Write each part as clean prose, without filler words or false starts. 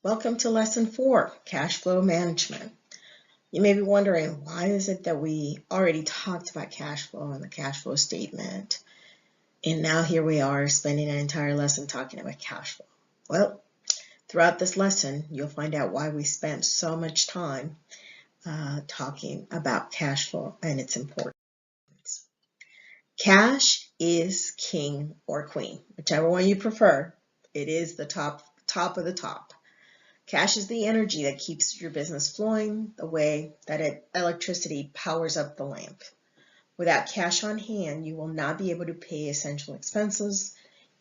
Welcome to Lesson 4, Cash Flow Management. You may be wondering, why is it that we already talked about cash flow and the cash flow statement, and now here we are spending an entire lesson talking about cash flow? Well, throughout this lesson, you'll find out why we spent so much time talking about cash flow and its importance. Cash is king or queen, whichever one you prefer. It is the top of the top. Cash is the energy that keeps your business flowing the way that electricity powers up the lamp. Without cash on hand, you will not be able to pay essential expenses,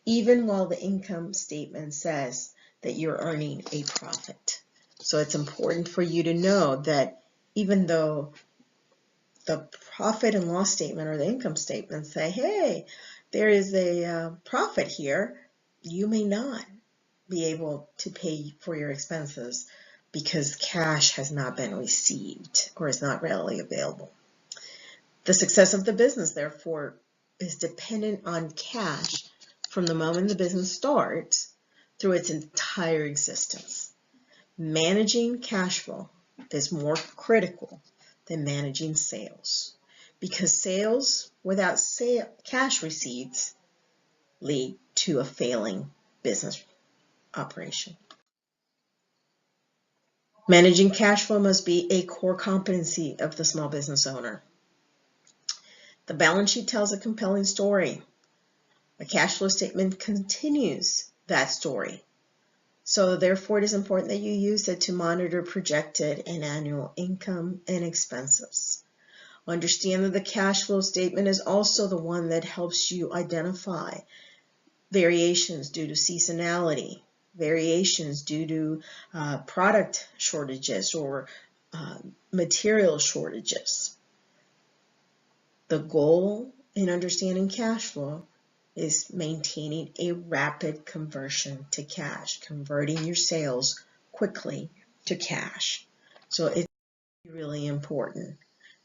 even while the income statement says that you're earning a profit. So it's important for you to know that even though the profit and loss statement or the income statement say, hey, there is a profit here, you may not be able to pay for your expenses because cash has not been received or is not readily available. The success of the business, therefore, is dependent on cash from the moment the business starts through its entire existence. Managing cash flow is more critical than managing sales, because sales without cash receipts lead to a failing business operation. Managing cash flow must be a core competency of the small business owner. The balance sheet tells a compelling story. A cash flow statement continues that story. So therefore, it is important that you use it to monitor projected and annual income and expenses. Understand that the cash flow statement is also the one that helps you identify variations due to seasonality, variations due to product shortages or material shortages. The goal in understanding cash flow is maintaining a rapid conversion to cash, converting your sales quickly to cash. So it's really important.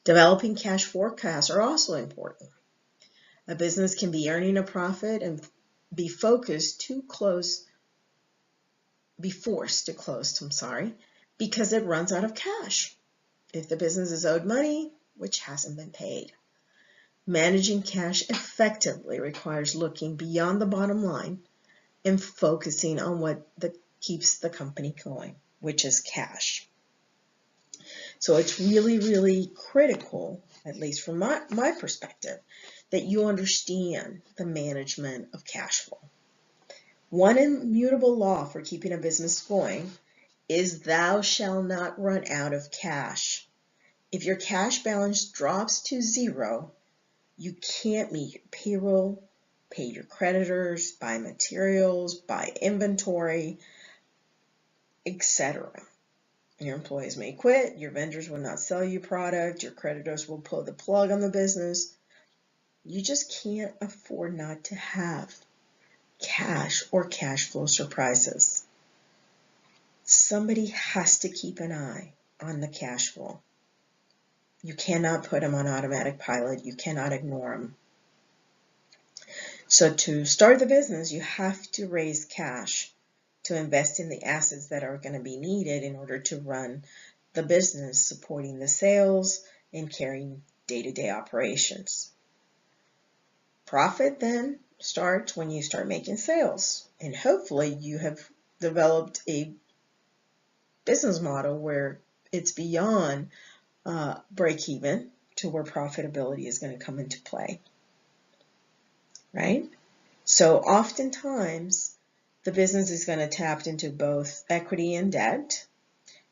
Developing cash forecasts are also important. A business can be earning a profit and be forced to close, because it runs out of cash. If the business is owed money, which hasn't been paid. Managing cash effectively requires looking beyond the bottom line and focusing on what keeps the company going, which is cash. So it's really, really critical, at least from my perspective, that you understand the management of cash flow. One immutable law for keeping a business going is thou shalt not run out of cash. If your cash balance drops to zero, you can't meet your payroll, pay your creditors, buy materials, buy inventory, etc. Your employees may quit, your vendors will not sell you product, your creditors will pull the plug on the business. You just can't afford not to have cash or cash flow surprises. Somebody has to keep an eye on the cash flow. You cannot put them on automatic pilot. You cannot ignore them. So to start the business, you have to raise cash to invest in the assets that are going to be needed in order to run the business, supporting the sales and carrying day-to-day operations. Profit then starts when you start making sales, and hopefully you have developed a business model where it's beyond break even to where profitability is going to come into play, right? So oftentimes the business is going to tap into both equity and debt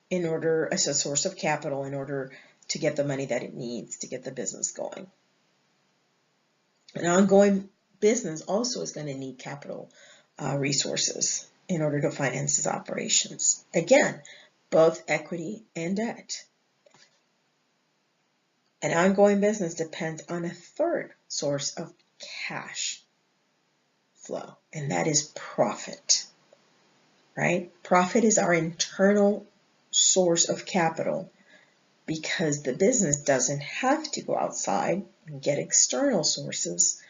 in order, as a source of capital, in order to get the money that it needs to get the business going. An ongoing business also is going to need capital resources in order to finance its operations. Again, both equity and debt. An ongoing business depends on a third source of cash flow, and that is profit, right? Profit is our internal source of capital because the business doesn't have to go outside and get external sources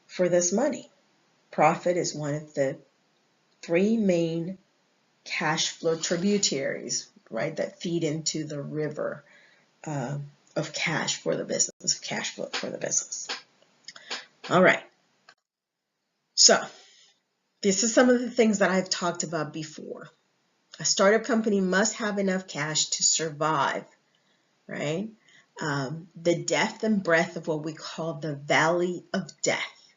for this money. Profit is one of the three main cash flow tributaries, right, that feed into the river of cash for the business, cash flow for the business. All right. So this is some of the things that I've talked about before. A startup company must have enough cash to survive, right? The depth and breadth of what we call the valley of death,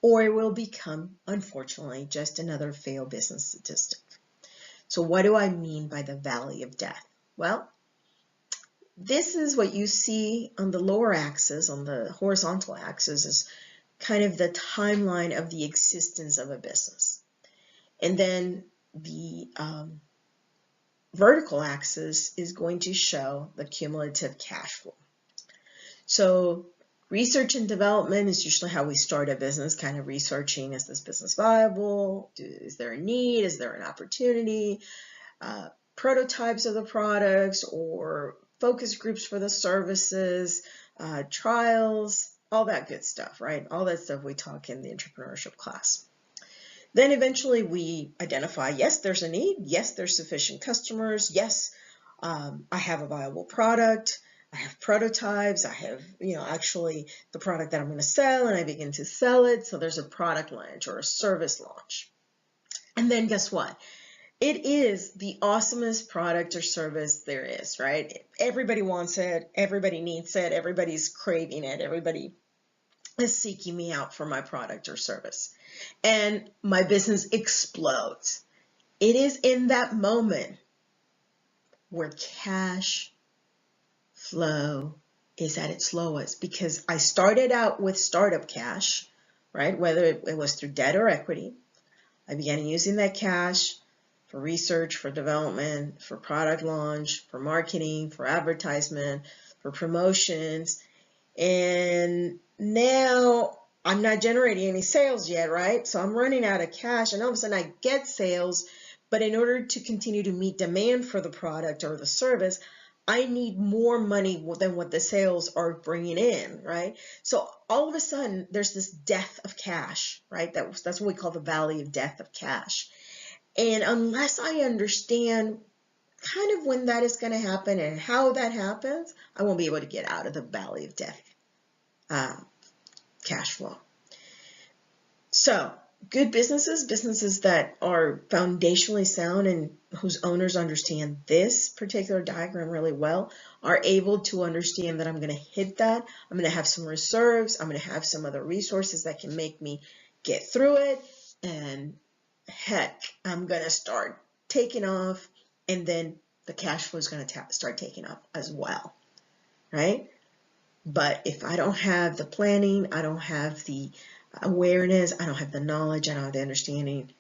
or it will become, unfortunately, just another failed business statistic. So what do I mean by the valley of death? Well, this is what you see on the lower axis, on the horizontal axis, is kind of the timeline of the existence of a business. And then the vertical axis is going to show the cumulative cash flow. So research and development is usually how we start a business, kind of researching, is this business viable? Is there a need? Is there an opportunity? Prototypes of the products or focus groups for the services, trials, all that good stuff, right? All that stuff we talk in the entrepreneurship class. Then eventually we identify, yes, there's a need. Yes, there's sufficient customers. Yes, I have a viable product. I have prototypes. I have, actually the product that I'm going to sell, and I begin to sell it. So there's a product launch or a service launch. And then guess what? It is the awesomest product or service there is, right? Everybody wants it. Everybody needs it. Everybody's craving it. Everybody is seeking me out for my product or service. And my business explodes. It is in that moment where cash flow is at its lowest, because I started out with startup cash, right? Whether it was through debt or equity. I began using that cash for research, for development, for product launch, for marketing, for advertisement, for promotions. And now I'm not generating any sales yet, right? So I'm running out of cash, and all of a sudden I get sales, but in order to continue to meet demand for the product or the service, I need more money than what the sales are bringing in, right? So all of a sudden there's this death of cash, right? That's what we call the valley of death of cash. And unless I understand kind of when that is going to happen and how that happens, I won't be able to get out of the valley of death cash flow. So good businesses that are foundationally sound and whose owners understand this particular diagram really well are able to understand that I'm going to hit that. I'm going to have some reserves. I'm going to have some other resources that can make me get through it. And heck, I'm going to start taking off, and then the cash flow is going to start taking off as well, right? But if I don't have the planning, I don't have the awareness, I don't have the knowledge, I don't have the understanding,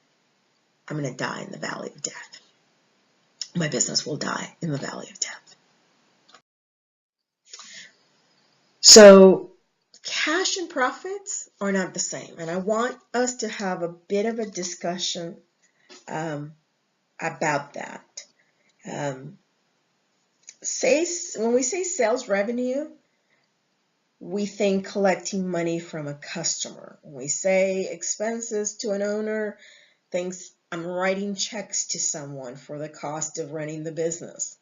I'm going to die in the valley of death. My business will die in the valley of death. So cash and profits are not the same, and I want us to have a bit of a discussion about that. When we say sales revenue, we think collecting money from a customer. When we say expenses to an owner, thinks I'm writing checks to someone for the cost of running the business.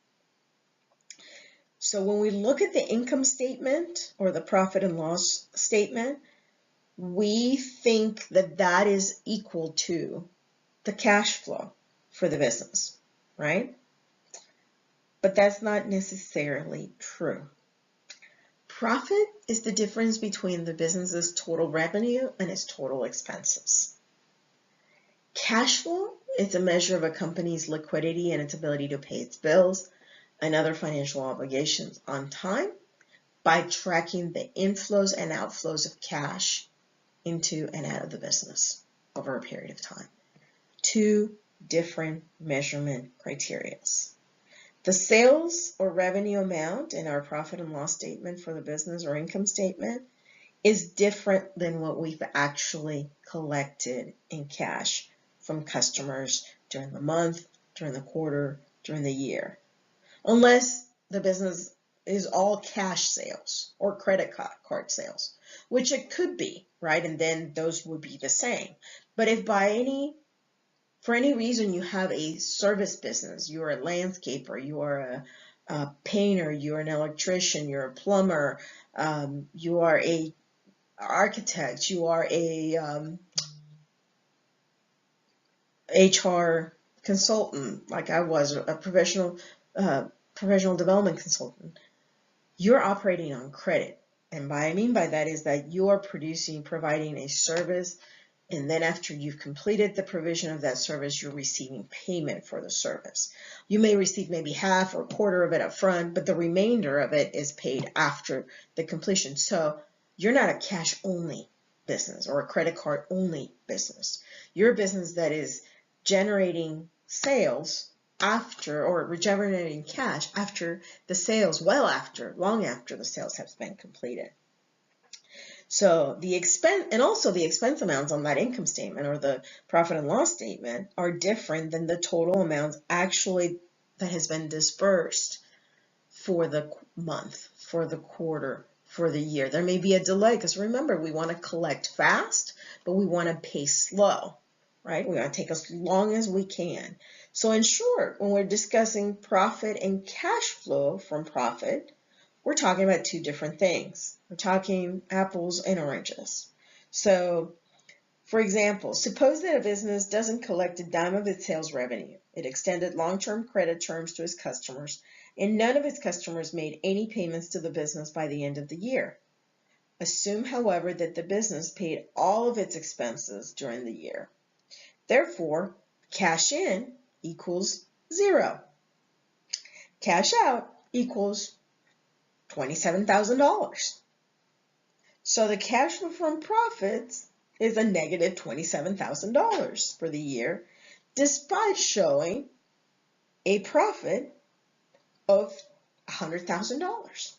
So when we look at the income statement or the profit and loss statement, we think that that is equal to the cash flow for the business, right? But that's not necessarily true. Profit is the difference between the business's total revenue and its total expenses. Cash flow is a measure of a company's liquidity and its ability to pay its bills and other financial obligations on time by tracking the inflows and outflows of cash into and out of the business over a period of time. Two different measurement criteria. The sales or revenue amount in our profit and loss statement for the business or income statement is different than what we've actually collected in cash from customers during the month, during the quarter, during the year. Unless the business is all cash sales or credit card sales, which it could be, right? And then those would be the same. But if by any for any reason you have a service business, you're a landscaper, you are a painter, you're an electrician, you're a plumber, you are a architect, you are a HR consultant, like I was, a professional development consultant, you're operating on credit. And what I mean by that is that you are providing a service, and then after you've completed the provision of that service, you're receiving payment for the service. You may receive maybe half or a quarter of it up front, but the remainder of it is paid after the completion. So you're not a cash only business or a credit card only business. You're a business that is generating sales after, or generating cash after the sales, long after the sales have been completed. So the expense, and also the expense amounts on that income statement or the profit and loss statement are different than the total amounts actually that has been dispersed for the month, for the quarter, for the year. There may be a delay because remember, we want to collect fast, but we want to pay slow, right? We want to take as long as we can. So in short, when we're discussing profit and cash flow from profit, we're talking about two different things. We're talking apples and oranges. So, for example, suppose that a business doesn't collect a dime of its sales revenue. It extended long-term credit terms to its customers, and none of its customers made any payments to the business by the end of the year. Assume, however, that the business paid all of its expenses during the year. Therefore, cash in equals 0. Cash out equals $27,000. So the cash flow from profits is a negative $27,000 for the year, despite showing a profit of $100,000,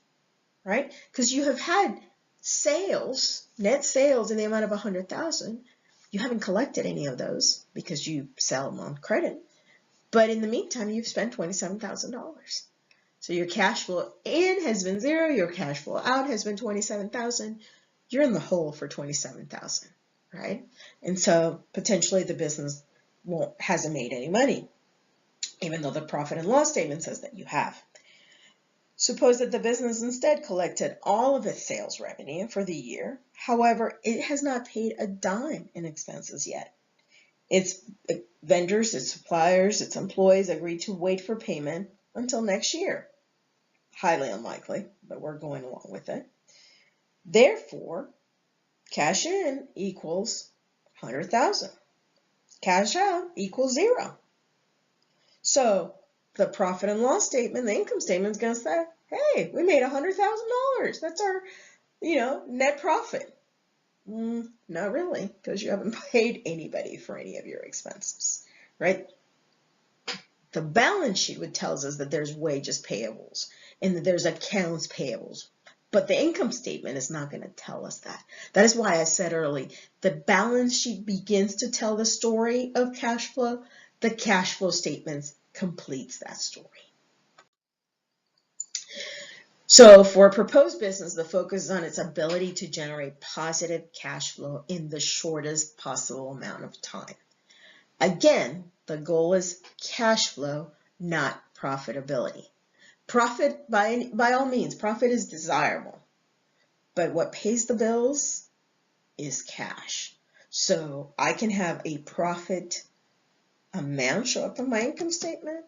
right? Because you have had sales, net sales in the amount of $100,000. You haven't collected any of those because you sell them on credit. But in the meantime, you've spent $27,000. So your cash flow in has been 0, your cash flow out has been $27,000. You're in the hole for $27,000, right? And so potentially the business hasn't made any money, even though the profit and loss statement says that you have. Suppose that the business instead collected all of its sales revenue for the year. However, it has not paid a dime in expenses yet. Its vendors, its suppliers, its employees agreed to wait for payment until next year. Highly unlikely, but we're going along with it. Therefore, cash in equals 100,000. Cash out equals 0. So the profit and loss statement, the income statement is going to say, hey, we made $100,000. That's our, net profit. Not really, because you haven't paid anybody for any of your expenses, right? The balance sheet would tells us that there's wages payables and that there's accounts payables. But the income statement is not going to tell us that. That is why I said earlier, the balance sheet begins to tell the story of cash flow. The cash flow statements completes that story. So for a proposed business, the focus is on its ability to generate positive cash flow in the shortest possible amount of time. Again, the goal is cash flow, not profitability. Profit, by all means, profit is desirable, but what pays the bills is cash. So I can have a profit amount show up on my income statement,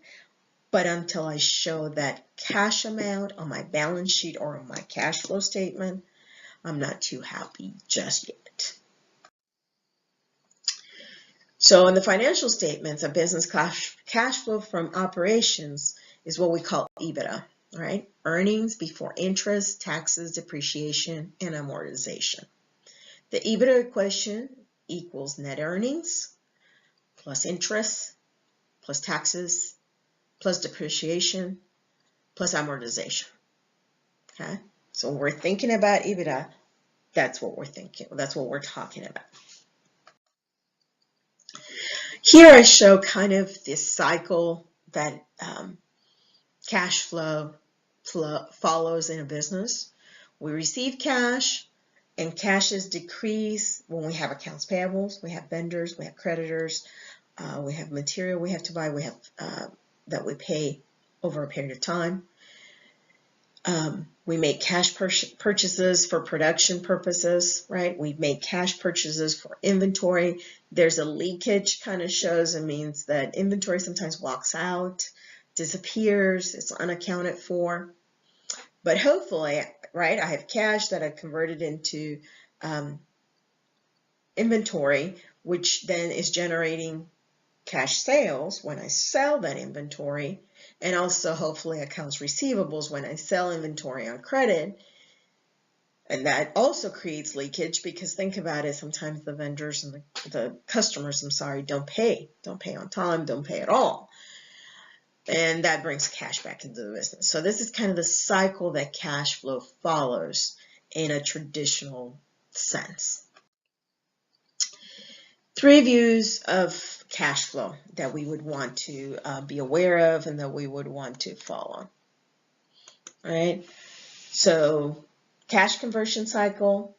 but until I show that cash amount on my balance sheet or on my cash flow statement, I'm not too happy just yet. So in the financial statements, a business cash flow from operations is what we call EBITDA, right? Earnings before interest, taxes, depreciation, and amortization. The EBITDA equation equals net earnings plus interest plus taxes plus depreciation plus amortization. Okay? So when we're thinking about EBITDA, that's what we're thinking. That's what we're talking about. Here I show kind of this cycle that cash flow follows in a business. We receive cash, and cash is decreased when we have accounts payables, we have vendors, we have creditors, We have material we have to buy. We have that we pay over a period of time. We make cash purchases for production purposes, right? We make cash purchases for inventory. There's a leakage kind of shows. It means that inventory sometimes walks out, disappears, it's unaccounted for. But hopefully, right, I have cash that I've converted into inventory, which then is generating cash sales when I sell that inventory, and also hopefully accounts receivables when I sell inventory on credit. And that also creates leakage, because think about it, sometimes the vendors and the customers, don't pay on time, don't pay at all. And that brings cash back into the business. So this is kind of the cycle that cash flow follows in a traditional sense. 3 views of cash flow that we would want to be aware of and that we would want to follow. All right. So cash conversion cycle,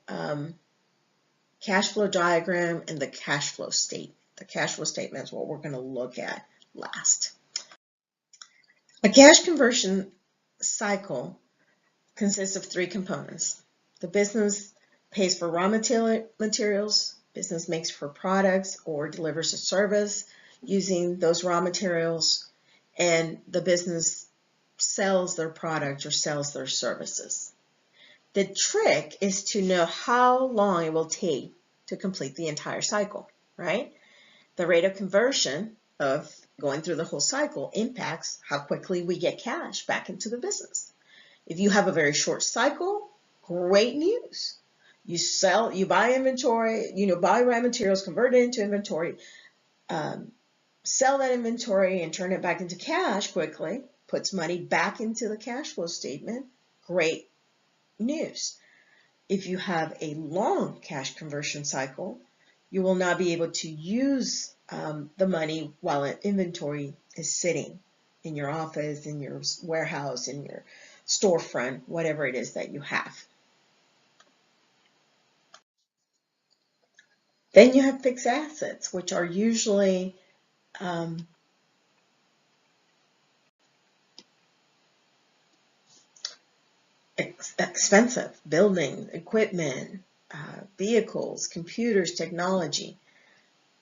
cash flow diagram, and the cash flow state. The cash flow statement is what we're going to look at last. A cash conversion cycle consists of 3 components. The business pays for raw materials, business makes for products or delivers a service using those raw materials, and the business sells their product or sells their services. The trick is to know how long it will take to complete the entire cycle, right? The rate of conversion of going through the whole cycle impacts how quickly we get cash back into the business. If you have a very short cycle, great news. You buy inventory, buy raw materials, convert it into inventory, sell that inventory and turn it back into cash quickly, puts money back into the cash flow statement, great news. If you have a long cash conversion cycle, you will not be able to use the money while an inventory is sitting in your office, in your warehouse, in your storefront, whatever it is that you have. Then you have fixed assets, which are usually expensive: building, equipment, vehicles, computers, technology.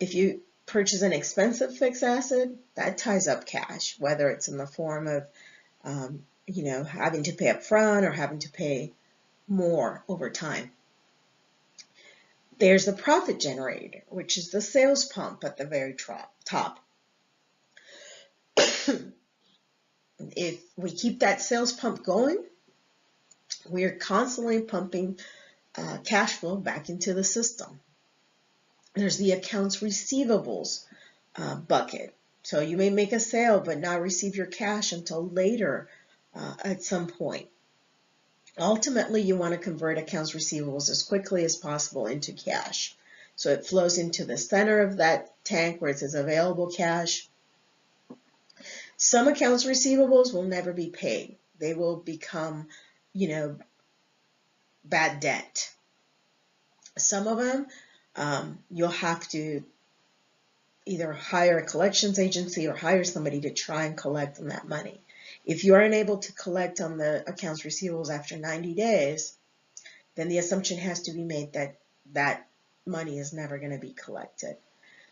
If you purchase an expensive fixed asset, that ties up cash, whether it's in the form of having to pay up front or having to pay more over time. There's the profit generator, which is the sales pump at the very top. If we keep that sales pump going, we are constantly pumping cash flow back into the system. There's the accounts receivables bucket. So you may make a sale but not receive your cash until later at some point. Ultimately, you want to convert accounts receivables as quickly as possible into cash. So it flows into the center of that tank where it says available cash. Some accounts receivables will never be paid. They will become, bad debt. Some of them, you'll have to either hire a collections agency or hire somebody to try and collect on that money. If you are unable to collect on the accounts receivables after 90 days, then the assumption has to be made that that money is never going to be collected.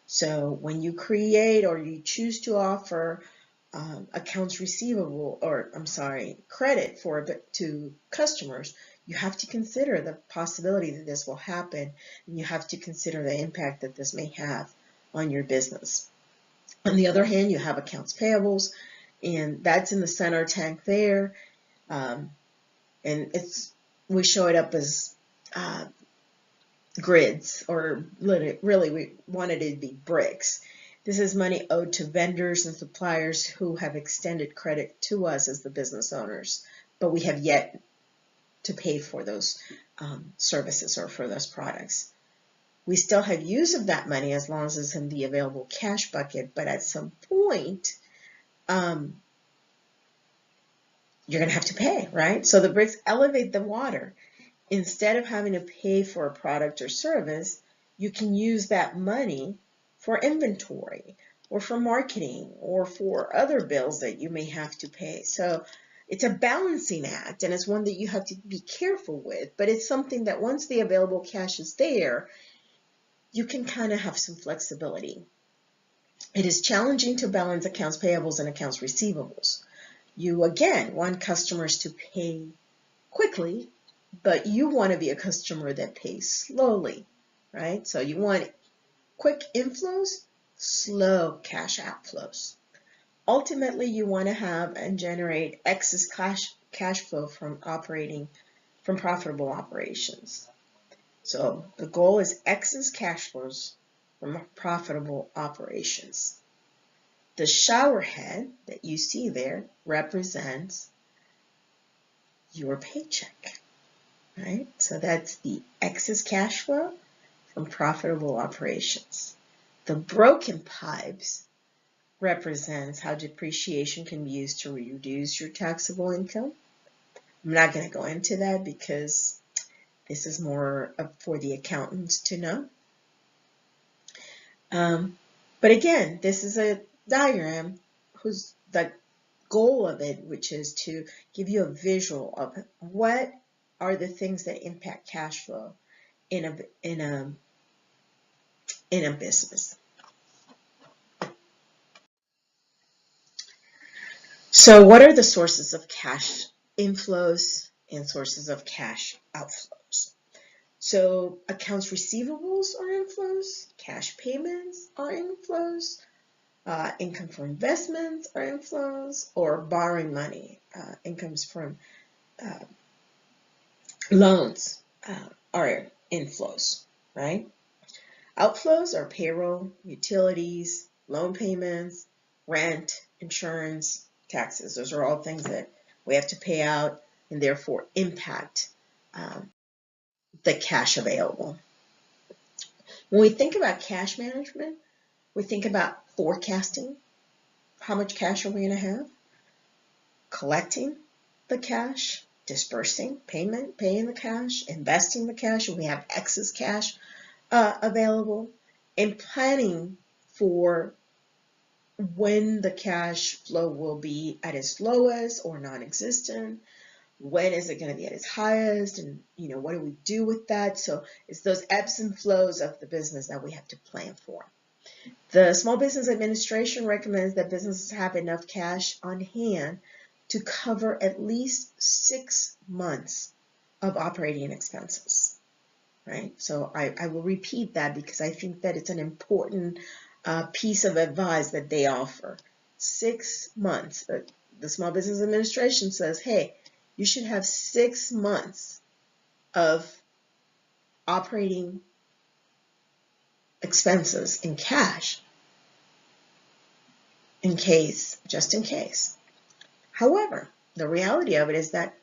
So when you create or you choose to offer accounts receivable, credit to customers, you have to consider the possibility that this will happen, and you have to consider the impact that this may have on your business. On the other hand, you have accounts payables, and that's in the center tank there, and we show it up as grids, or really we wanted it to be bricks. This is money owed to vendors and suppliers who have extended credit to us as the business owners, but we have yet to pay for those services or for those products. We still have use of that money as long as it's in the available cash bucket, but at some point, you're going to have to pay, right? So the bricks elevate the water. Instead of having to pay for a product or service, you can use that money for inventory or for marketing or for other bills that you may have to pay. So it's a balancing act, and it's one that you have to be careful with, but it's something that once the available cash is there, you can kind of have some flexibility. It is challenging to balance accounts payables and accounts receivables. You, again, want customers to pay quickly, but you want to be a customer that pays slowly, right? So you want quick inflows, slow cash outflows. Ultimately, you want to have and generate excess cash flow from profitable operations. So the goal is excess cash flows from profitable operations. The shower head that you see there represents your paycheck, right? So that's the excess cash flow from profitable operations. The broken pipes represents how depreciation can be used to reduce your taxable income. I'm not going to go into that because this is more for the accountants to know. But again, this is a diagram whose the goal of it, which is to give you a visual of what are the things that impact cash flow in a business. So what are the sources of cash inflows and sources of cash outflows? So accounts receivables are inflows, cash payments are inflows, income from investments are inflows, or borrowing money, incomes from loans are inflows, right? Outflows are payroll, utilities, loan payments, rent, insurance, taxes. Those are all things that we have to pay out and therefore impact the cash available. When we think about cash management, we think about forecasting. How much cash are we going to have? Collecting the cash, dispersing payment, paying the cash, investing the cash, and we have excess cash available, and planning for when the cash flow will be at its lowest or non-existent. When is it going to be at its highest, and what do we do with that? So it's those ebbs and flows of the business that we have to plan for. The Small Business Administration recommends that businesses have enough cash on hand to cover at least 6 months of operating expenses, right? So I will repeat that because I think that it's an important piece of advice that they offer. 6 months. The Small Business Administration says, hey, you should have 6 months of operating expenses in cash just in case. However, the reality of it is that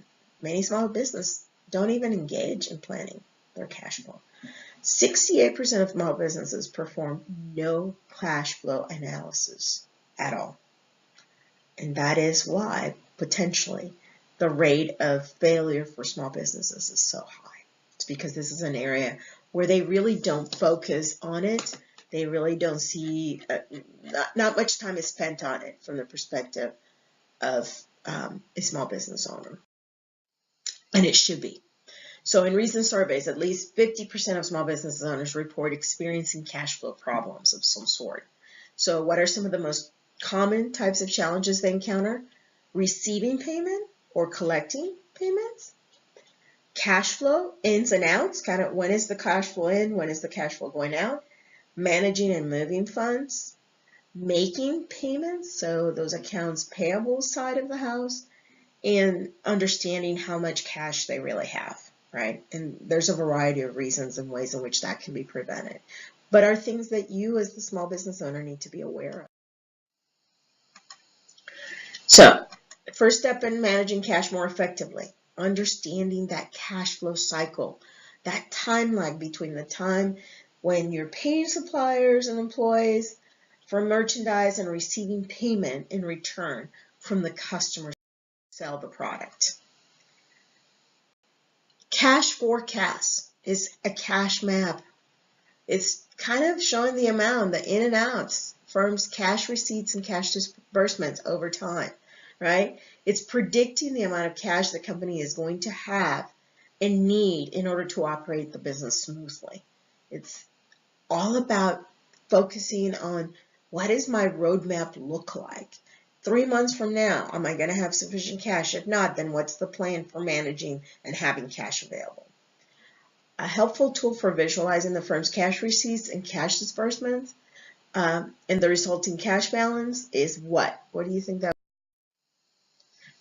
many small businesses don't even engage in planning their cash flow. 68% of small businesses perform no cash flow analysis at all. And that is why, potentially, the rate of failure for small businesses is so high. It's because this is an area where they really don't focus on it. They really don't see, not much time is spent on it from the perspective of a small business owner. And it should be. So in recent surveys, at least 50% of small business owners report experiencing cash flow problems of some sort. So what are some of the most common types of challenges they encounter? Receiving payment or collecting payments, cash flow, ins and outs, kind of when is the cash flow in, when is the cash flow going out, managing and moving funds, making payments, so those accounts payable side of the house, and understanding how much cash they really have, right? And there's a variety of reasons and ways in which that can be prevented, but are things that you as the small business owner need to be aware of. So, first step in managing cash more effectively, understanding that cash flow cycle, that time lag between the time when you're paying suppliers and employees for merchandise and receiving payment in return from the customers who sell the product. Cash forecast is a cash map. It's kind of showing the amount, the in and outs firm's cash receipts and cash disbursements over time, right? It's predicting the amount of cash the company is going to have and need in order to operate the business smoothly. It's all about focusing on what does my roadmap look like? 3 months from now, am I going to have sufficient cash? If not, then what's the plan for managing and having cash available? A helpful tool for visualizing the firm's cash receipts and cash disbursements and the resulting cash balance is what? What do you think that?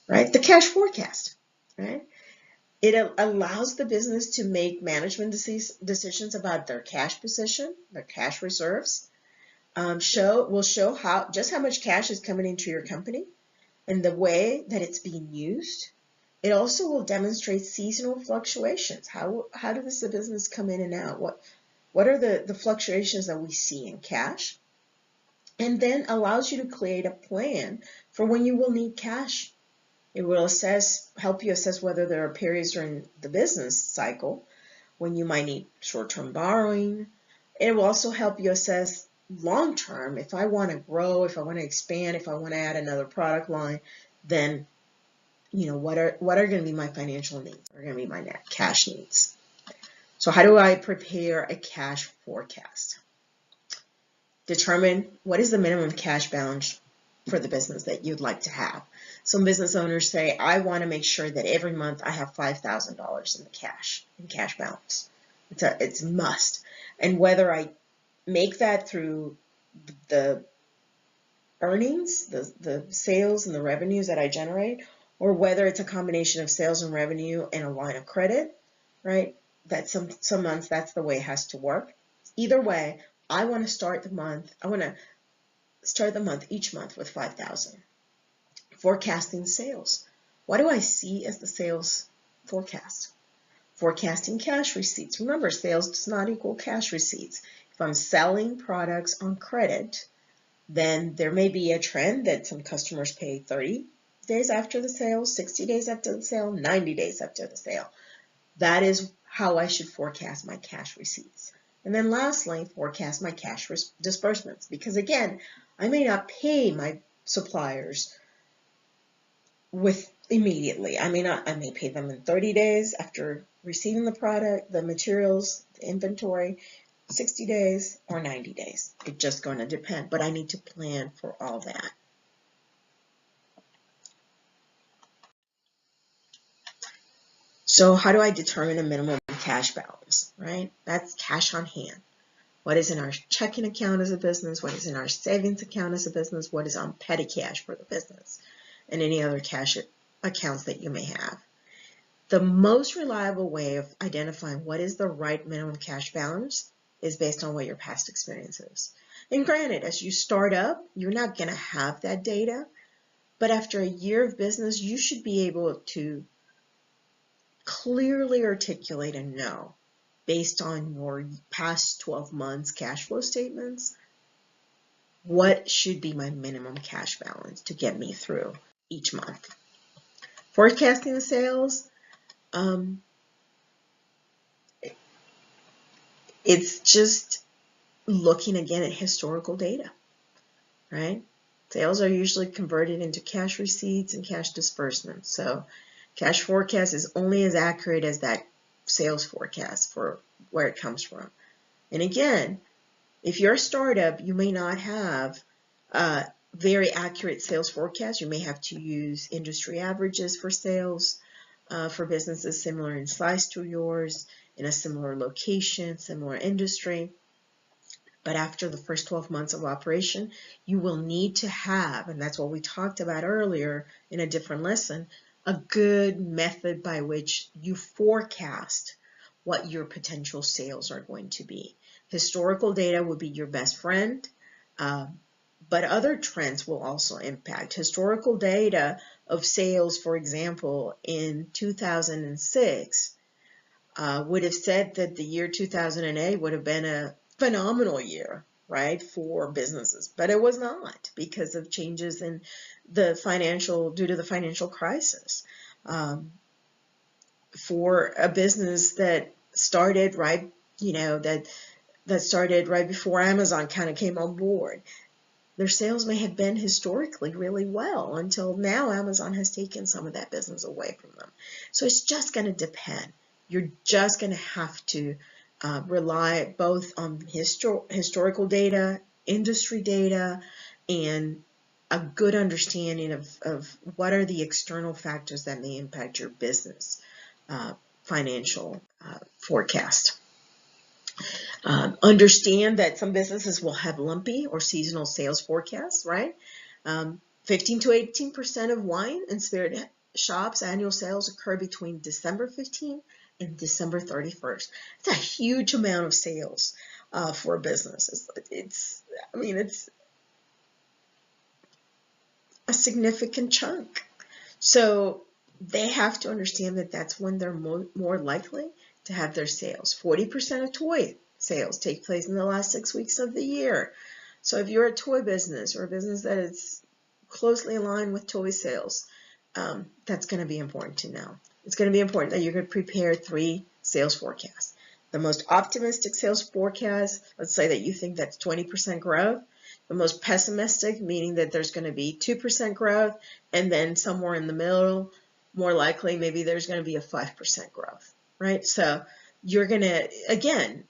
Right? The cash forecast, right? It allows the business to make management decisions about their cash position, their cash reserves. Will show how much cash is coming into your company and the way that it's being used. It also will demonstrate seasonal fluctuations. How does the business come in and out? What are the fluctuations that we see in cash? And then allows you to create a plan for when you will need cash. It will help you assess whether there are periods during the business cycle when you might need short-term borrowing. It will also help you assess long-term, if I want to grow, if I want to expand, if I want to add another product line, then what are going to be my financial needs? What are going to be my net cash needs? So how do I prepare a cash forecast? Determine what is the minimum cash balance for the business that you'd like to have. Some business owners say, I want to make sure that every month I have $5,000 in cash balance. It's a must. And whether I make that through the earnings, the sales and the revenues that I generate, or whether it's a combination of sales and revenue and a line of credit, right? That some months that's the way it has to work. Either way, I want to start the month each month with $5,000. Forecasting sales. What do I see as the sales forecast? Forecasting cash receipts. Remember, sales does not equal cash receipts. If I'm selling products on credit, then there may be a trend that some customers pay 30 days after the sale, 60 days after the sale, 90 days after the sale. That is how I should forecast my cash receipts. And then lastly, forecast my cash disbursements. Because again, I may not pay my suppliers immediately. I may pay them in 30 days after receiving the product, the materials, the inventory, 60 days or 90 days. It's just going to depend, but I need to plan for all that. So how do I determine a minimum cash balance, right? That's cash on hand. What is in our checking account as a business? What is in our savings account as a business? What is on petty cash for the business? And any other cash accounts that you may have. The most reliable way of identifying what is the right minimum cash balance is based on what your past experience is. And granted, as you start up, you're not going to have that data, but after a year of business, you should be able to clearly articulate and know, based on your past 12 months cash flow statements, what should be my minimum cash balance to get me through each month. Forecasting the sales, it's just looking again at historical data, right? Sales are usually converted into cash receipts and cash disbursements. So cash forecast is only as accurate as that sales forecast for where it comes from. And again, if you're a startup, you may not have very accurate sales forecast. You may have to use industry averages for sales for businesses similar in size to yours, in a similar location, similar industry. But after the first 12 months of operation, you will need to have, and that's what we talked about earlier in a different lesson, a good method by which you forecast what your potential sales are going to be. Historical data would be your best friend, but other trends will also impact. Historical data of sales, for example, in 2006 would have said that the year 2008 would have been a phenomenal year, right, for businesses, but it was not because of changes in the due to the financial crisis. For a business that started right, that started right before Amazon kind of came on board, Their sales may have been historically really well until now Amazon has taken some of that business away from them. So it's just going to depend. You're just going to have to rely both on historical data, industry data, and a good understanding of what are the external factors that may impact your business financial forecast. Understand that some businesses will have lumpy or seasonal sales forecasts, right? 15 to 18% of wine and spirit shops' annual sales occur between December 15th and December 31st. It's a huge amount of sales for a business. It's a significant chunk. So they have to understand that that's when they're more likely to have their sales. 40% of toy sales take place in the last 6 weeks of the year. So if you're a toy business or a business that is closely aligned with toy sales, that's going to be important to know. It's going to be important that you're going to prepare 3 sales forecasts. The most optimistic sales forecast, let's say that you think that's 20% growth. The most pessimistic, meaning that there's going to be 2% growth, and then somewhere in the middle, more likely, maybe there's going to be a 5% growth, right? So you're going to, again,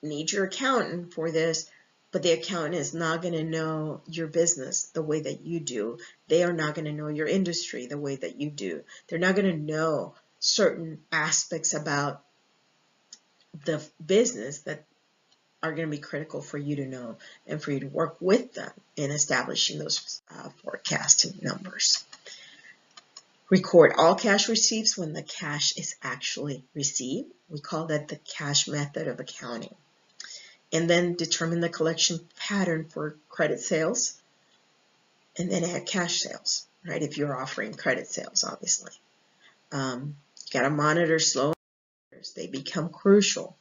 need your accountant for this, but the accountant is not going to know your business the way that you do. They are not going to know your industry the way that you do. They're not going to know certain aspects about the business that are going to be critical for you to know and for you to work with them in establishing those forecasting numbers. Record all cash receipts when the cash is actually received. We call that the cash method of accounting. And then determine the collection pattern for credit sales, and then add cash sales, right? If you're offering credit sales, obviously. You got to monitor slow orders. They become crucial.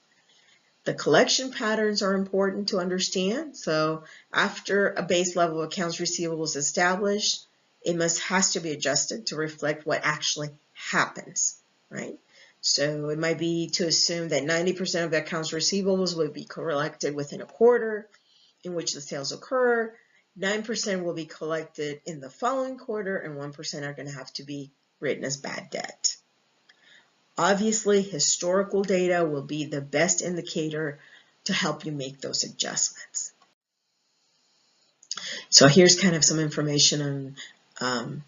The collection patterns are important to understand. So after a base level of accounts receivable is established, it has to be adjusted to reflect what actually happens, right? So it might be to assume that 90% of accounts receivables will be collected within a quarter in which the sales occur, 9% will be collected in the following quarter, and 1% are going to have to be written as bad debt. Obviously, historical data will be the best indicator to help you make those adjustments. So here's kind of some information on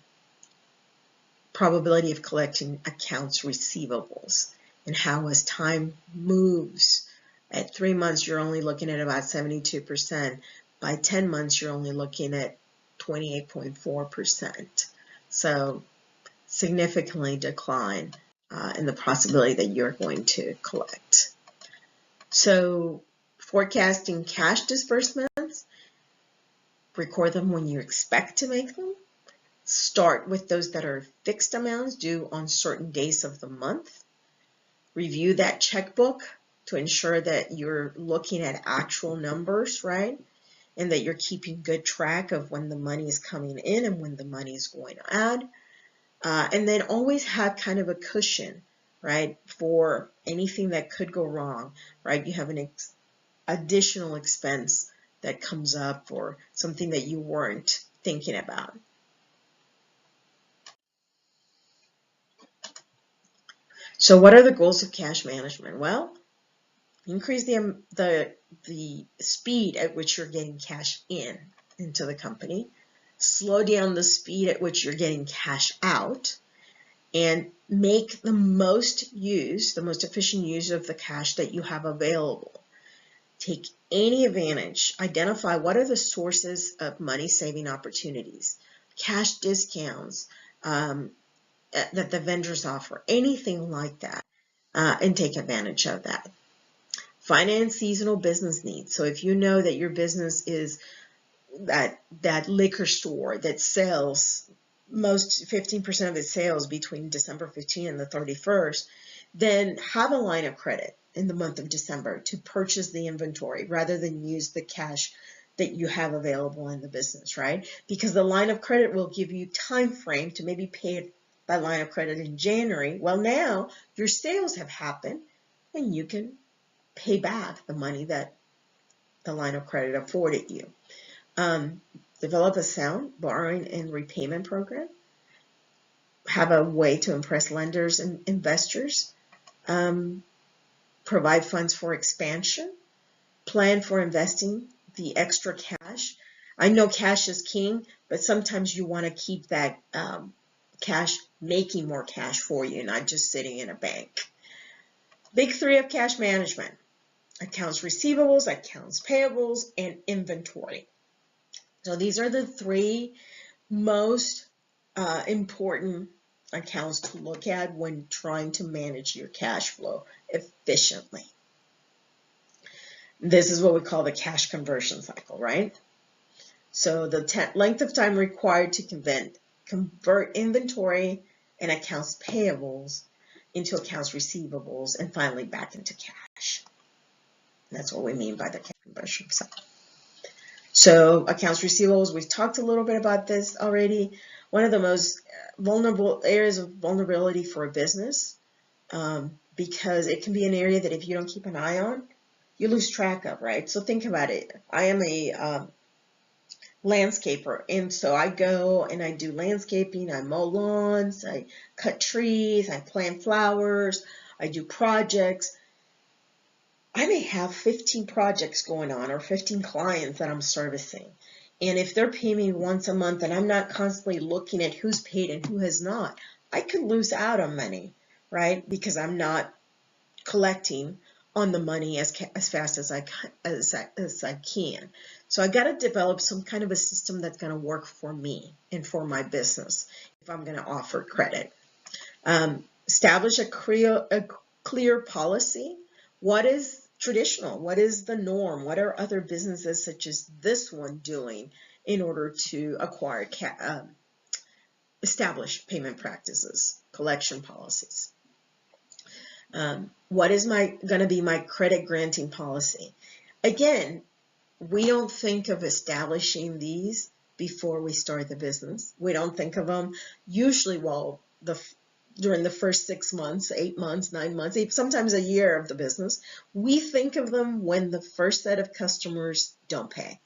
probability of collecting accounts receivables and how as time moves. At 3 months, you're only looking at about 72%. By 10 months, you're only looking at 28.4%. So significantly decline in the possibility that you're going to collect. So forecasting cash disbursements, record them when you expect to make them. Start with those that are fixed amounts due on certain days of the month. Review that checkbook to ensure that you're looking at actual numbers, right? And that you're keeping good track of when the money is coming in and when the money is going out. And then always have kind of a cushion, right, for anything that could go wrong, right? You have an additional expense that comes up or something that you weren't thinking about. So what are the goals of cash management? Well, increase the speed at which you're getting cash into the company, slow down the speed at which you're getting cash out, and make the most efficient use of the cash that you have available. Take any advantage, identify what are the sources of money saving opportunities, cash discounts that the vendors offer, anything like that, and take advantage of that. Finance seasonal business needs. So if you know that your business is that liquor store that sells 15% of its sales between December 15th and the 31st, then have a line of credit in the month of December to purchase the inventory rather than use the cash that you have available in the business, right? Because the line of credit will give you time frame to maybe pay that line of credit in January. Well, now your sales have happened and you can pay back the money that the line of credit afforded you. develop a sound borrowing and repayment program, have a way to impress lenders and investors, provide funds for expansion, plan for investing the extra cash. I know cash is king, but sometimes you want to keep that cash making more cash for you, not just sitting in a bank. Big three of cash management: accounts receivables, accounts payables, and inventory. So these are the three most important accounts to look at when trying to manage your cash flow efficiently. This is what we call the cash conversion cycle, right? So the length of time required to convert inventory and accounts payables into accounts receivables and finally back into cash. That's what we mean by the cash conversion cycle. So accounts receivables, we've talked a little bit about this already. One of the most vulnerable areas of vulnerability for a business, because it can be an area that if you don't keep an eye on, you lose track of, right? So think about it. I am a landscaper, and so I go and I do landscaping. I mow lawns, I cut trees, I plant flowers, I do projects. I may have 15 projects going on or 15 clients that I'm servicing. And if they're paying me once a month and I'm not constantly looking at who's paid and who has not, I could lose out on money, right? Because I'm not collecting on the money as fast as I can. So I got to develop some kind of a system that's going to work for me and for my business if I'm going to offer credit. Establish a clear policy. What is traditional? What is the norm? What are other businesses such as this one doing in order to establish payment practices, collection policies? What is going to be my credit granting policy? Again, we don't think of establishing these before we start the business. We don't think of them usually during the first 6 months, 8 months, 9 months, sometimes a year of the business. We think of them when the first set of customers don't pay,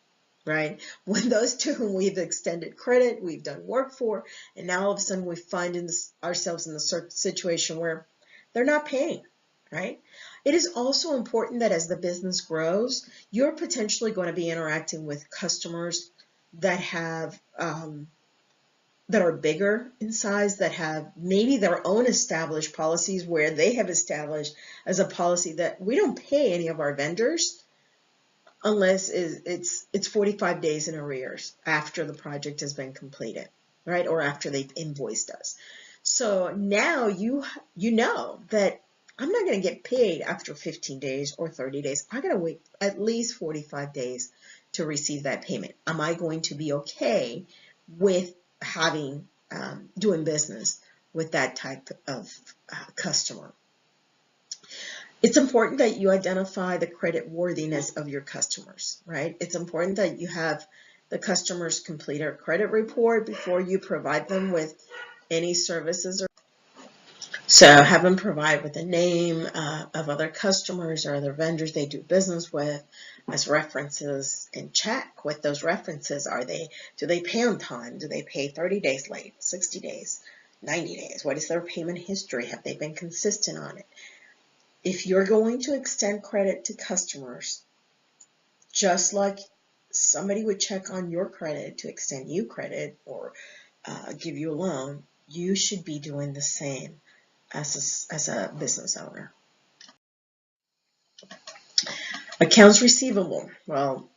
right? When those to whom we've extended credit, we've done work for, and now all of a sudden we find ourselves in the situation where they're not paying, right? It is also important that as the business grows, you're potentially going to be interacting with customers that have that are bigger in size, that have maybe their own established policies where they have established as a policy that we don't pay any of our vendors unless it's 45 days in arrears after the project has been completed, right? Or after they've invoiced us. So now you know that I'm not going to get paid after 15 days or 30 days. I got to wait at least 45 days to receive that payment. Am I going to be okay with doing business with that type of customer? It's important that you identify the credit worthiness of your customers, right? It's important that you have the customers complete a credit report before you provide them with any services. So have them provide with the name of other customers or other vendors they do business with as references, and check with those references. Do they pay on time? Do they pay 30 days late, 60 days, 90 days? What is their payment history? Have they been consistent on it? If you're going to extend credit to customers, just like somebody would check on your credit to extend you credit or give you a loan, you should be doing the same as a business owner. Accounts receivable. Well,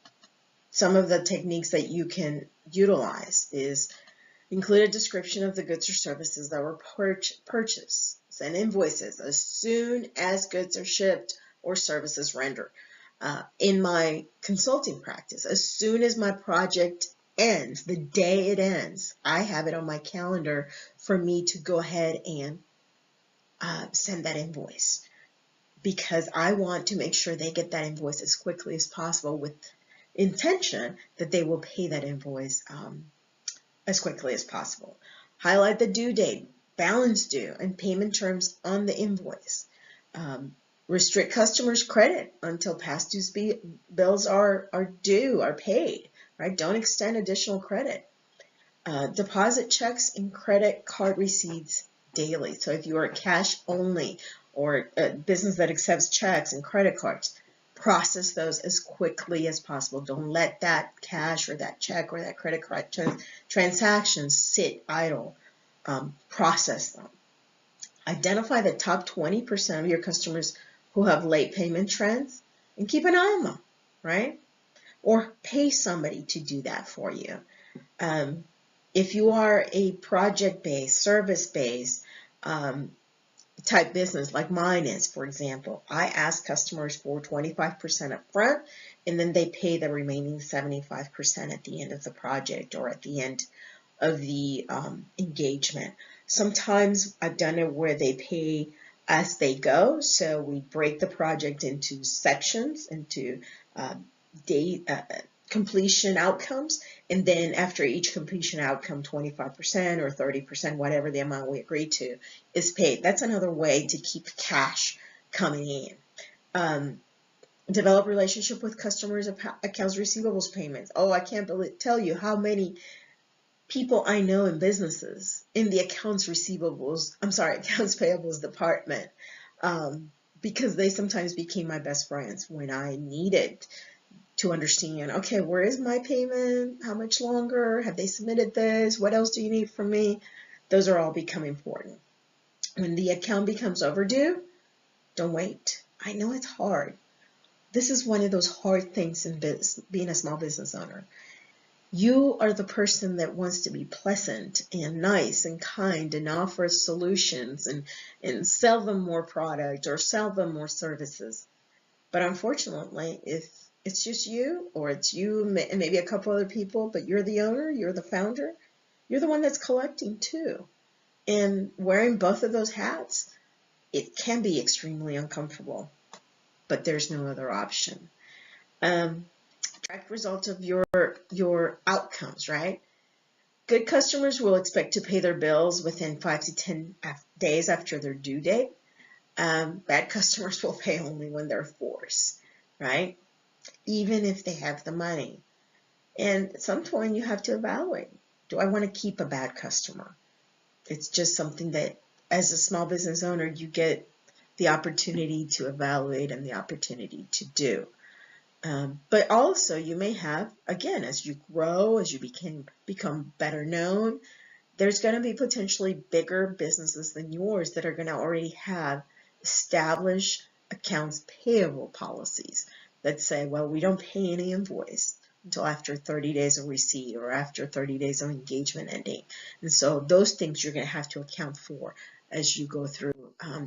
some of the techniques that you can utilize is include a description of the goods or services that were purchased, send invoices as soon as goods are shipped or services rendered. In my consulting practice, as soon as my project ends, the day it ends, I have it on my calendar for me to go ahead and send that invoice, because I want to make sure they get that invoice as quickly as possible with intention that they will pay that invoice as quickly as possible. Highlight the due date, balance due, and payment terms on the invoice. Restrict customers' credit until past due bills are paid, right? Don't extend additional credit. Deposit checks and credit card receipts daily. So if you are cash only or a business that accepts checks and credit cards, process those as quickly as possible. Don't let that cash or that check or that credit card transaction sit idle. Process them. Identify the top 20% of your customers who have late payment trends and keep an eye on them, right? Or pay somebody to do that for you. If you are a project-based, service-based type business like mine is, for example, I ask customers for 25% up front, and then they pay the remaining 75% at the end of the project or at the end of the engagement. Sometimes I've done it where they pay as they go, so we break the project into sections, into completion outcomes, and then after each completion outcome, 25% or 30%, whatever the amount we agreed to, is paid. That's another way to keep cash coming in. Develop relationship with customers, accounts receivables payments. Oh, I can't tell you how many people I know in businesses in the accounts payables department, because they sometimes became my best friends when I needed to understand, okay, where is my payment? How much longer? Have they submitted this? What else do you need from me? Those are all become important. When the account becomes overdue, don't wait. I know it's hard. This is one of those hard things in being a small business owner. You are the person that wants to be pleasant and nice and kind and offer solutions and sell them more product or sell them more services. But unfortunately, if it's just you, or it's you and maybe a couple other people, but you're the owner, you're the founder, you're the one that's collecting too. And wearing both of those hats, it can be extremely uncomfortable, but there's no other option. Track results of your outcomes, right? Good customers will expect to pay their bills within 5 to 10 days after their due date. Bad customers will pay only when they're forced, right? Even if they have the money. And at some point you have to evaluate, do I want to keep a bad customer? It's just something that as a small business owner, you get the opportunity to evaluate and the opportunity to do. But also you may have, again, as you grow, as you become better known, there's going to be potentially bigger businesses than yours that are going to already have established accounts payable policies that say, well, we don't pay any invoice until after 30 days of receipt or after 30 days of engagement ending. And so those things you're going to have to account for as you go through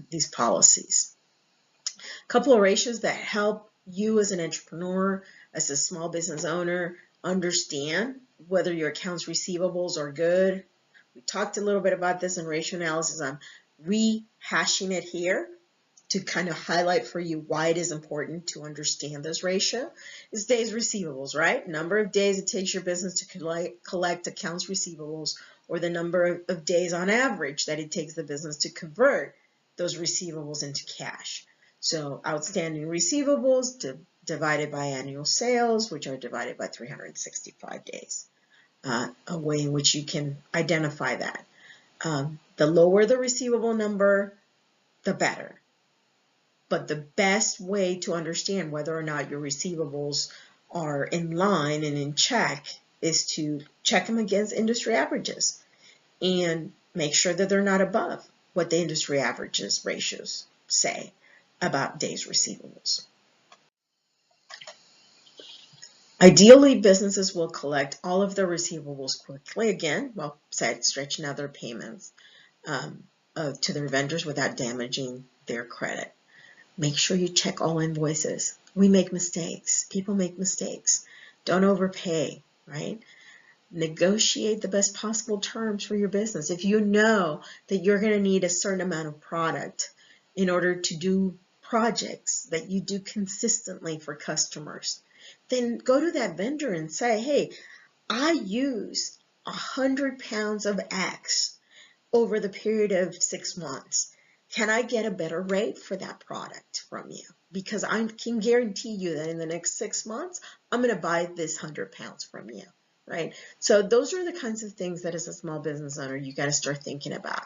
these policies. A couple of ratios that help you as an entrepreneur, as a small business owner, understand whether your accounts receivables are good. We talked a little bit about this in ratio analysis. I'm rehashing it here to kind of highlight for you why it is important to understand this ratio. Is days receivables, right? Number of days it takes your business to collect accounts receivables, or the number of days on average that it takes the business to convert those receivables into cash. So outstanding receivables divided by annual sales, which are divided by 365 days. A way in which you can identify that. The lower the receivable number, the better. But the best way to understand whether or not your receivables are in line and in check is to check them against industry averages and make sure that they're not above what the industry averages ratios say about days receivables. Ideally, businesses will collect all of their receivables quickly, again, well, stretching out their payments to their vendors without damaging their credit. Make sure you check all invoices. We make mistakes. People make mistakes. Don't overpay, right? Negotiate the best possible terms for your business. If you know that you're going to need a certain amount of product in order to do projects that you do consistently for customers, then go to that vendor and say, hey, I use 100 pounds of X over the period of 6 months. Can I get a better rate for that product? from you, because I can guarantee you that in the next 6 months, I'm going to buy this 100 pounds from you, right? So those are the kinds of things that as a small business owner, you got to start thinking about.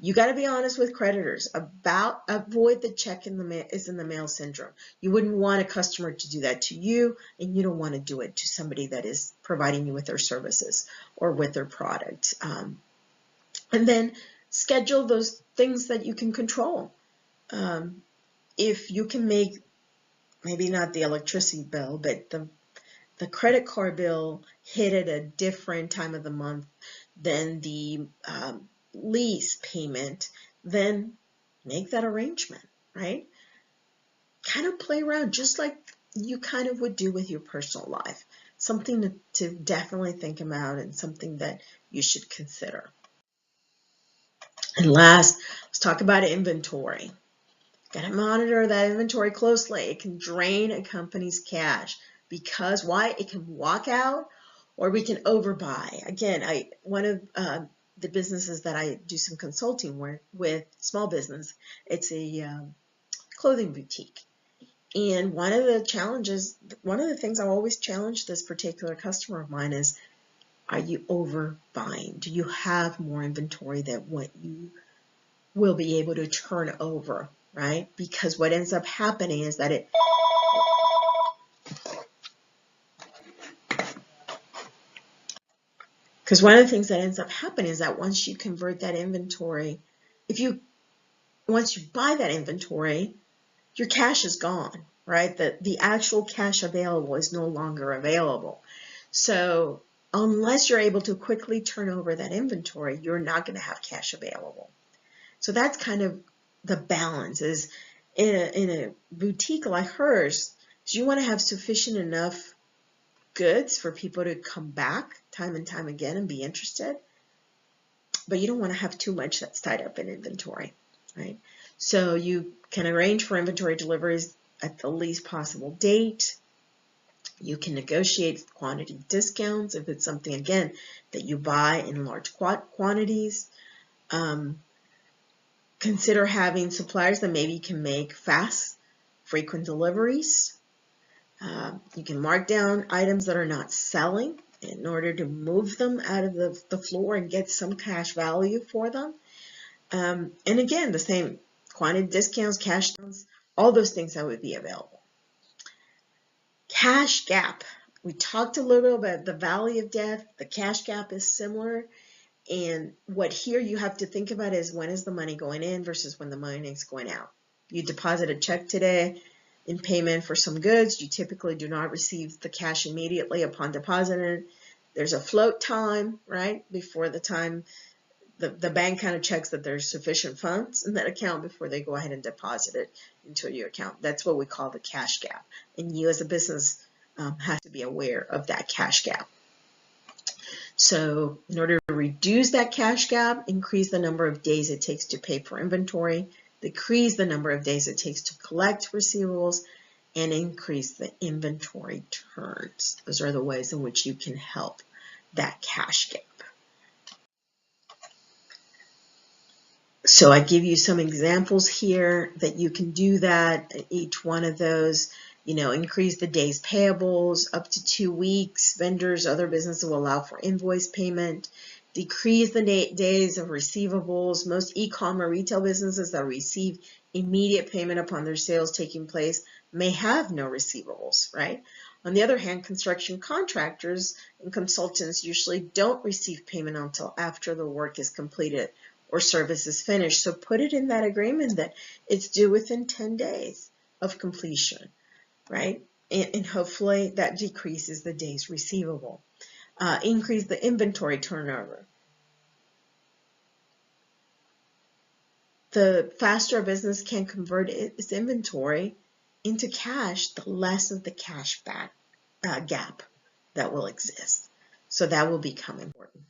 You got to be honest with creditors about, avoid the check in the mail is in the mail syndrome. You wouldn't want a customer to do that to you, and you don't want to do it to somebody that is providing you with their services or with their product. And then schedule those things that you can control. If you can make, maybe not the electricity bill, but the credit card bill hit at a different time of the month than the lease payment, then make that arrangement, right? Kind of play around just like you kind of would do with your personal life. Something to definitely think about, and something that you should consider. And last, let's talk about inventory. Got to monitor that inventory closely. It can drain a company's cash because why? It can walk out, or we can overbuy. Again, one of the businesses that I do some consulting with, small business, it's a clothing boutique. And one of the challenges, one of the things I always challenge this particular customer of mine is, are you overbuying? Do you have more inventory than what you will be able to turn over, right? Because what ends up happening is that because one of the things that ends up happening is that once you convert that inventory, once you buy that inventory, your cash is gone, right? The actual cash available is no longer available. So unless you're able to quickly turn over that inventory, you're not going to have cash available. So that's kind of the balance, is in a boutique like hers, you want to have sufficient enough goods for people to come back time and time again and be interested, but you don't want to have too much that's tied up in inventory, right? So you can arrange for inventory deliveries at the least possible date. You can negotiate quantity discounts if it's something, again, that you buy in large quantities. Consider having suppliers that maybe can make fast, frequent deliveries. You can mark down items that are not selling in order to move them out of the floor and get some cash value for them. And again, the same quantity discounts, cash downs, all those things that would be available. Cash gap. We talked a little about the valley of death. The cash gap is similar. And what here you have to think about is, when is the money going in versus when the money is going out. You deposit a check today in payment for some goods. You typically do not receive the cash immediately upon depositing. There's a float time, right, before the time the bank kind of checks that there's sufficient funds in that account before they go ahead and deposit it into your account. That's what we call the cash gap. And you as a business have to be aware of that cash gap. So in order to reduce that cash gap, increase the number of days it takes to pay for inventory, decrease the number of days it takes to collect receivables, and increase the inventory turns. Those are the ways in which you can help that cash gap. So I give you some examples here that you can do that. Each one of those, increase the days payables up to 2 weeks. Vendors, other businesses will allow for invoice payment. Decrease the days of receivables. Most e-commerce retail businesses that receive immediate payment upon their sales taking place may have no receivables, right? On the other hand, construction contractors and consultants usually don't receive payment until after the work is completed or service is finished. So put it in that agreement that it's due within 10 days of completion, right? And hopefully that decreases the days receivable. Increase the inventory turnover. The faster a business can convert its inventory into cash, the less of the cash gap that will exist. So that will become important.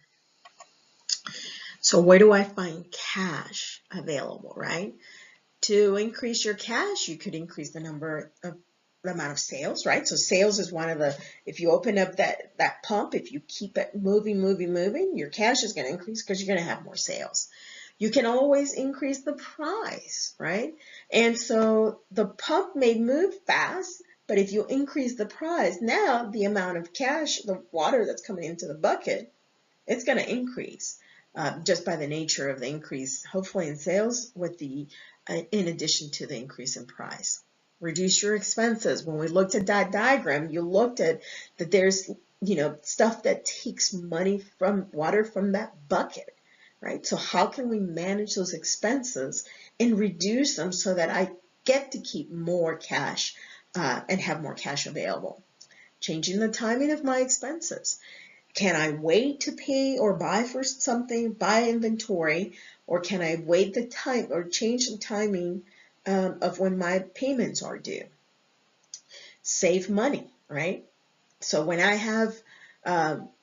So where do I find cash available, right? To increase your cash, you could increase the amount of sales, right? So sales is one of the, if you open up that pump, if you keep it moving, your cash is going to increase because you're going to have more sales. You can always increase the price, right? And so the pump may move fast, but if you increase the price, now the amount of cash, the water that's coming into the bucket, it's going to increase just by the nature of the increase, hopefully in sales, with the in addition to the increase in price. Reduce your expenses. When we looked at that diagram, you looked at that there's stuff that takes money from water from that bucket, right? So how can we manage those expenses and reduce them so that I get to keep more cash and have more cash available? Changing the timing of my expenses. Can I wait to pay or buy for something, buy inventory, or can I wait the time or change the timing of when my payments are due? Save money, right? So when I have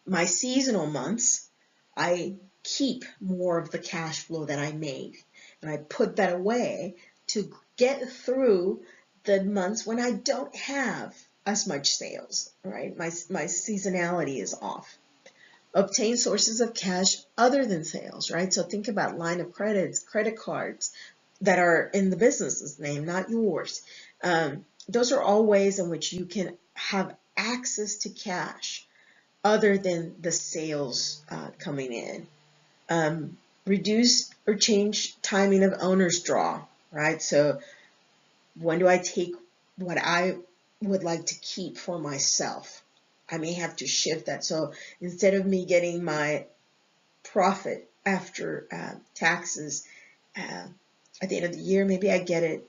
my seasonal months, I keep more of the cash flow that I made, and I put that away to get through the months when I don't have as much sales, right? My seasonality is off. Obtain sources of cash other than sales, right? So think about line of credits, credit cards that are in the business's name, not yours. Those are all ways in which you can have access to cash other than the sales coming in. Reduce or change timing of owner's draw, right? So when do I take what I would like to keep for myself? I may have to shift that. So instead of me getting my profit after taxes at the end of the year, maybe I get it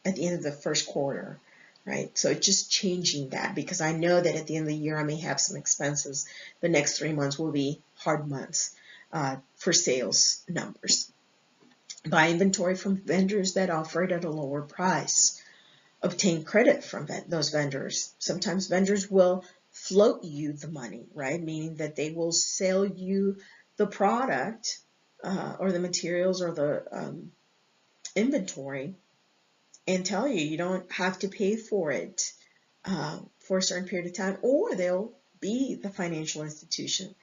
at the end of the first quarter, right? So it's just changing that, because I know that at the end of the year I may have some expenses. The next 3 months will be hard months for sales numbers. Buy inventory from vendors that offer it at a lower price. Obtain credit from those vendors. Sometimes vendors will float you the money, right? Meaning that they will sell you the product or the materials or the inventory and tell you you don't have to pay for it for a certain period of time, or they'll be the financial institution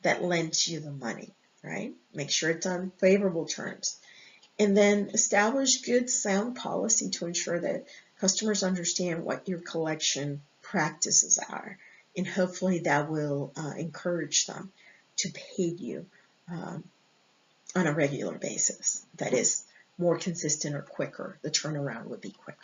that lends you the money, right? Make sure it's on favorable terms. And then establish good, sound policy to ensure that customers understand what your collection practices are. And hopefully that will encourage them to pay you on a regular basis. That is more consistent or quicker. The turnaround would be quicker.